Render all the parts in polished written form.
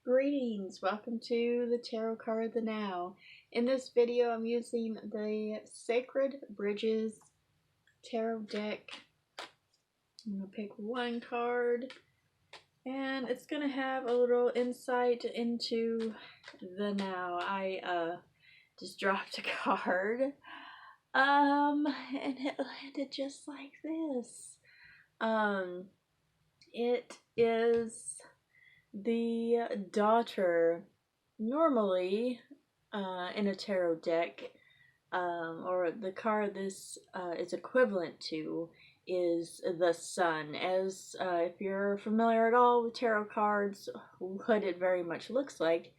Greetings, welcome to the Tarot Card of the Now. In this video I'm using the Sacred Bridges Tarot deck. I'm going to pick one card and it's going to have a little insight into the now. I just dropped a card and it landed just like this. It is the Daughter. Normally, in a tarot deck, or the card this is equivalent to, is the Sun. As if you're familiar at all with tarot cards, what it very much looks like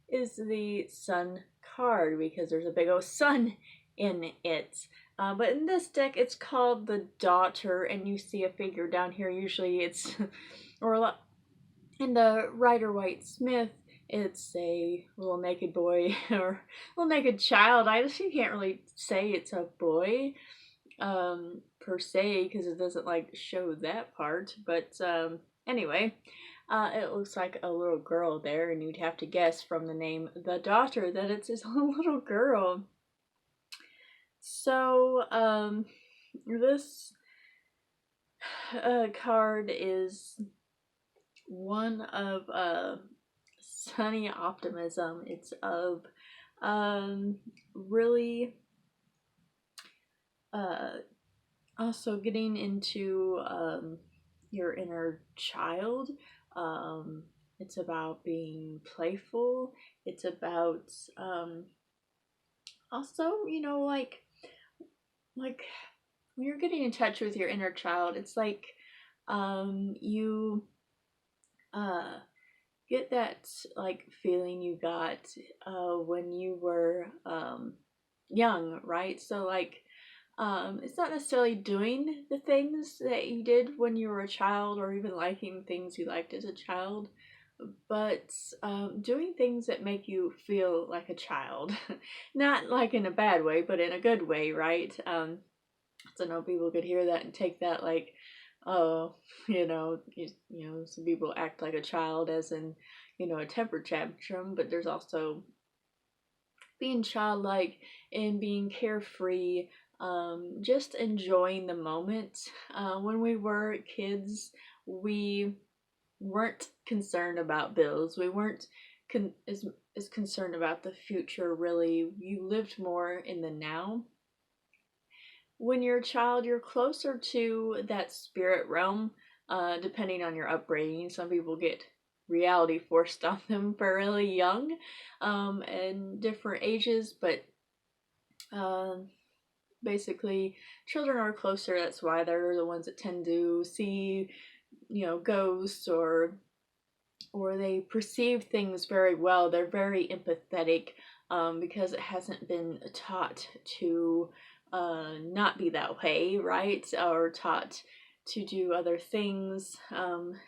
is the Sun card because there's a big old sun in it. But in this deck, it's called the Daughter, and you see a figure down here. Usually, it's or in the Rider-Waite-Smith, it's a little naked boy or little naked child. You can't really say it's a boy per se because it doesn't like show that part. But anyway, it looks like a little girl there, and you'd have to guess from the name the Daughter that it's a little girl. So this card is one of sunny optimism. It's of really also getting into your inner child. It's about being playful. It's about also, like when you're getting in touch with your inner child, it's like you get that like feeling you got when you were young, right? So like it's not necessarily doing the things that you did when you were a child or even liking things you liked as a child, but doing things that make you feel like a child. Not like in a bad way, but in a good way, right? So no people could hear that and take that like, oh, some people act like a child as in, a temper tantrum, but there's also being childlike and being carefree, just enjoying the moment. When we were kids, we weren't concerned about bills. We weren't as concerned about the future, really. You lived more in the now. When you're a child, you're closer to that spirit realm, depending on your upbringing. Some people get reality forced on them for really young, and different ages, but basically children are closer. That's why they're the ones that tend to see, ghosts or they perceive things very well. They're very empathetic, because it hasn't been taught to not be that way, right? Or taught to do other things,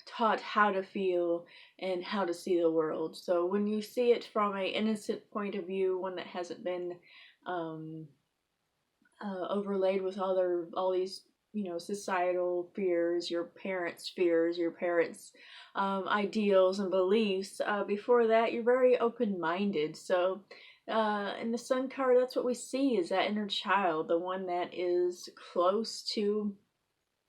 taught how to feel and how to see the world. So when you see it from an innocent point of view, one that hasn't been overlaid with all these societal fears, your parents' fears, your parents' ideals and beliefs. Before that, you're very open-minded. So in the Sun card, that's what we see, is that inner child, the one that is close to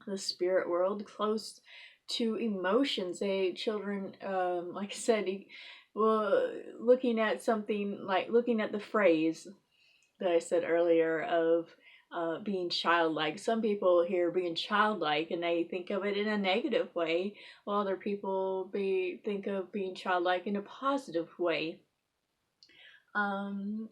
the spirit world, close to emotions. Children, like I said, well, looking at something like looking at the phrase that I said earlier of being childlike. Some people hear being childlike and they think of it in a negative way, while other people think of being childlike in a positive way.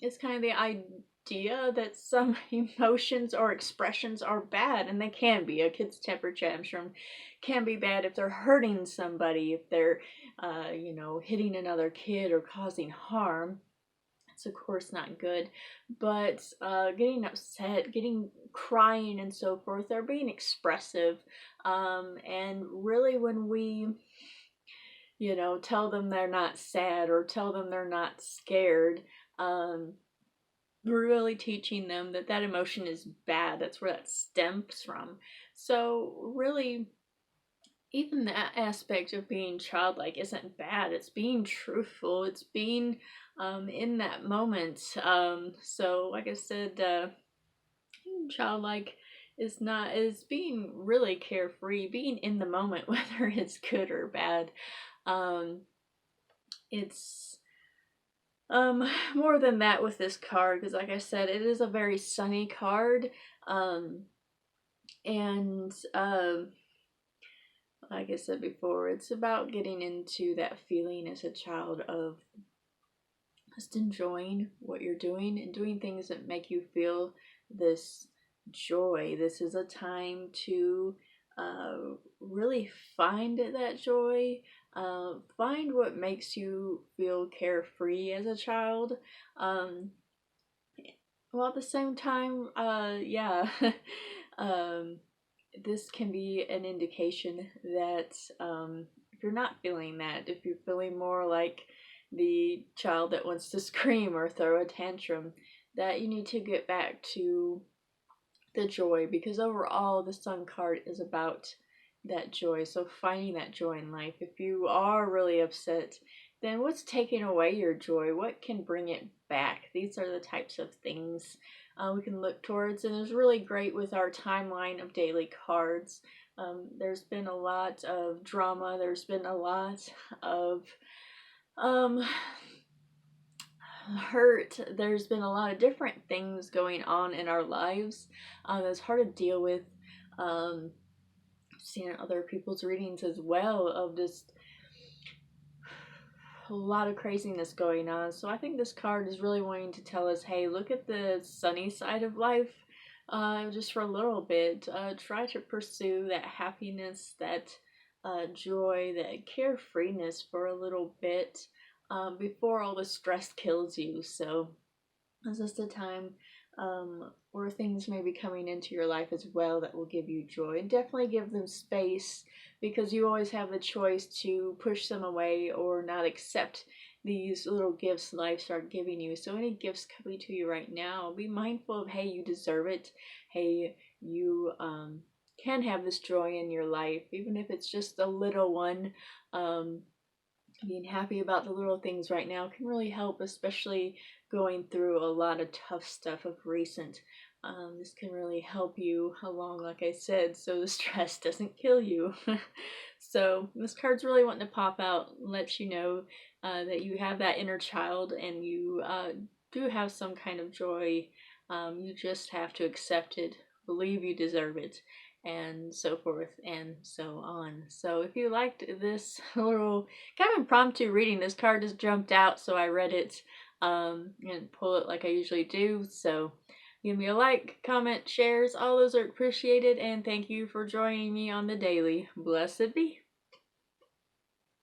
It's kind of the idea that some emotions or expressions are bad, and they can be. A kid's temper tantrum can be bad if they're hurting somebody, if they're, hitting another kid or causing harm. It's of course not good, but getting upset, crying and so forth, they're being expressive, and really when we tell them they're not sad or tell them they're not scared, we're really teaching them that emotion is bad. That's where that stems from. So really, even that aspect of being childlike isn't bad. It's being truthful. It's being in that moment. So like I said, being childlike is being really carefree, being in the moment, whether it's good or bad. Um, it's more than that with this card, because like I said, it is a very sunny card. Um, and like I said before, it's about getting into that feeling as a child of just enjoying what you're doing and doing things that make you feel this joy. This is a time to really find that joy, find what makes you feel carefree as a child. Um, well, at the same time, yeah, um, this can be an indication that if you're not feeling that, if you're feeling more like the child that wants to scream or throw a tantrum, that you need to get back to the joy, because overall the Sun card is about that joy. So finding that joy in life. If you are really upset, then what's taking away your joy? What can bring it back? These are the types of things we can look towards, and it's really great with our timeline of daily cards. There's been a lot of drama. There's been a lot of um, hurt. There's been a lot of different things going on in our lives that's hard to deal with. Um, Seeing other people's readings as well of just a lot of craziness going on. So I think this card is really wanting to tell us, hey, look at the sunny side of life just for a little bit. Try to pursue that happiness, that joy, that carefreeness for a little bit before all the stress kills you. So this is the time where things may be coming into your life as well that will give you joy. And definitely give them space, because you always have the choice to push them away or not accept these little gifts life start giving you. So any gifts coming to you right now, be mindful of, hey, you deserve it. Hey, you can have this joy in your life, even if it's just a little one. Being happy about the little things right now can really help, especially going through a lot of tough stuff of recent. This can really help you along, like I said, so the stress doesn't kill you. So this card's really wanting to pop out and let you know that you have that inner child, and you do have some kind of joy. You just have to accept it, believe you deserve it, and so forth and so on. So if you liked this little kind of impromptu reading, this card just jumped out, so I read it and pull it like I usually do. So give me a like, comment, shares, all those are appreciated, and thank you for joining me on the daily. Blessed be.